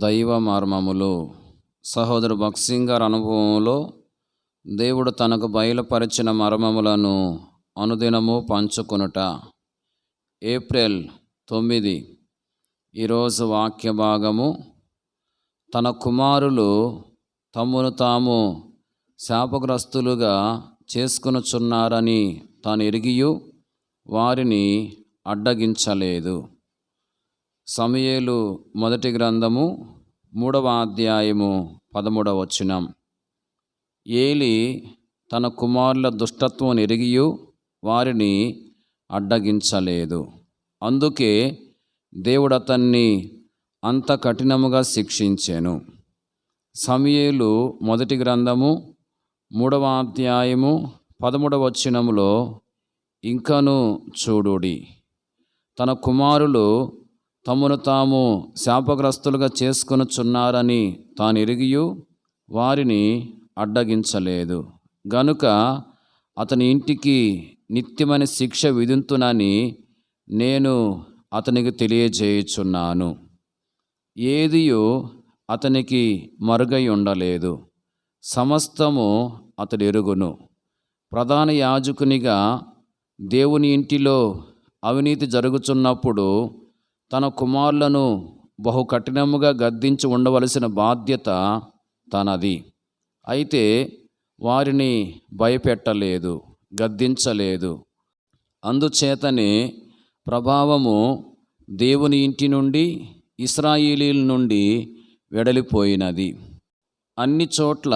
దైవ మర్మములు. సహోదరు భక్సింగ్ గారి అనుభవంలో దేవుడు తనకు బయలుపరిచిన మర్మములను అనుదినము పంచుకొనుట. ఏప్రిల్ 9. ఈరోజు వాక్య భాగము, తన కుమారులు తమ్మును తాము శాపగ్రస్తులుగా చేసుకొనుచున్నారని తాను ఎరిగియు వారిని అడ్డగించలేదు. సమూయేలు మొదటి గ్రంథము 3వ అధ్యాయము 13వ వచనం. ఏలి తన కుమారుల దుష్టత్వం ఎరిగియు వారిని అడ్డగించలేదు. అందుకే దేవుడు అతన్ని అంత కఠినముగా శిక్షించెను. సమూయేలు మొదటి గ్రంథము 3వ అధ్యాయము 13వ వచనములో ఇంకను చూడుడి, తన కుమారులు తమను తాము శాపగ్రస్తులుగా చేసుకొనుచున్నారని తాను ఎరిగియు వారిని అడ్డగించలేదు. గనుక అతని ఇంటికి నిత్యమైన శిక్ష విధింతునని నేను అతనికి తెలియజేయుచున్నాను. ఏదియు అతనికి మరుగై ఉండలేదు, సమస్తము అతడు ఎరుగును. ప్రధాన యాజకునిగా దేవుని ఇంటిలో అవినీతి జరుగుచున్నప్పుడు తన కుమారులను బహు కఠినముగా గద్దించి ఉండవలసిన బాధ్యత తనది. అయితే వారిని భయపెట్టలేదు, గద్దించలేదు. అందుచేతనే ప్రభావము దేవుని ఇంటి నుండి, ఇశ్రాయేలీయుల నుండి వెడలిపోయినది. అన్ని చోట్ల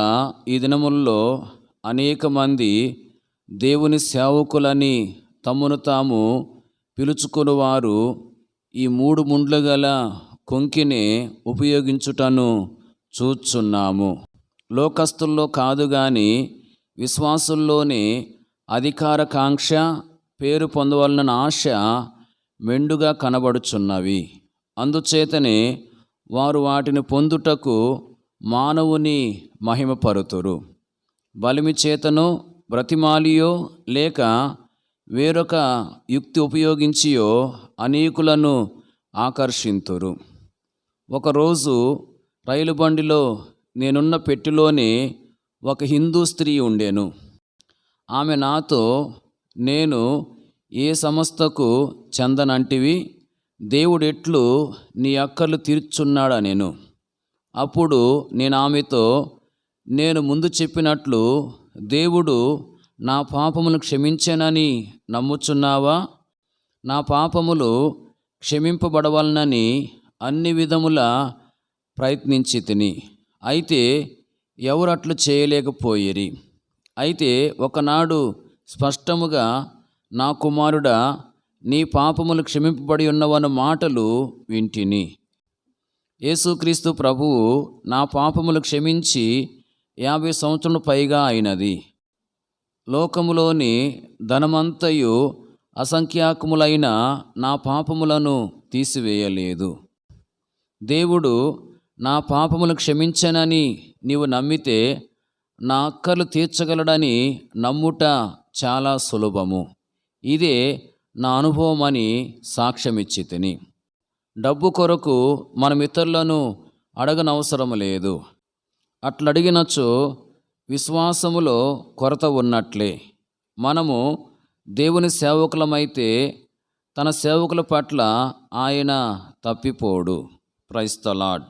ఈ దినముల్లో అనేక మంది దేవుని సేవకులని తమను తాము పిలుచుకునివారు ఈ 3 ముండ్లు గల కొంకిని ఉపయోగించుటను చూచున్నాము. లోకస్తుల్లో కాదు గాని విశ్వాసుల్లోనే అధికారకాంక్ష, పేరు పొందవలన ఆశ మెండుగా కనబడుచున్నవి. అందుచేతనే వారు వాటిని పొందుటకు మానవుని మహిమపరుతురు. బలిమి చేతనో బ్రతిమాలియో లేక వేరొక యుక్తి ఉపయోగించియో అనేకులను ఆకర్షింతురు. ఒకరోజు రైలు బండిలో నేనున్న పెట్టెలోనే ఒక హిందూ స్త్రీ ఉండెను. ఆమె నాతో, నేను ఏ సంస్థకు చెందనంటివి, దేవుడెట్లు నీ అక్కర్లు తీర్చున్నాడనెను. అప్పుడు నేను ఆమెతో, నేను ముందు చెప్పినట్లు దేవుడు నా పాపములు క్షమించెనని నమ్ముచున్నావా? నా పాపములు క్షమింపబడవలనని అన్ని విధముల ప్రయత్నించి తిని, అయితే ఎవరు అట్లు చేయలేకపోయిరి. అయితే ఒకనాడు స్పష్టముగా, నా కుమారుడా, నీ పాపములు క్షమింపబడి ఉన్నవన్న మాటలు వింటిని. యేసుక్రీస్తు ప్రభువు నా పాపములు క్షమించి 50 సంవత్సరములు పైగా అయినది. లోకములోని ధనమంతయు అసంఖ్యాకములైన నా పాపములను తీసివేయలేదు. దేవుడు నా పాపములు క్షమించనని నీవు నమ్మితే నా అక్కర్లు తీర్చగలడని నమ్ముట చాలా సులభము. ఇదే నా అనుభవం అని సాక్ష్యమిచ్చి తిని. డబ్బు కొరకు మనం ఇతరులను అడగనవసరం లేదు. అట్లడిగినచో విశ్వాసములో కొరత ఉన్నట్లే. మనము దేవుని సేవకులమైతే తన సేవకుల పట్ల ఆయన తప్పిపోడు. Praise the lord.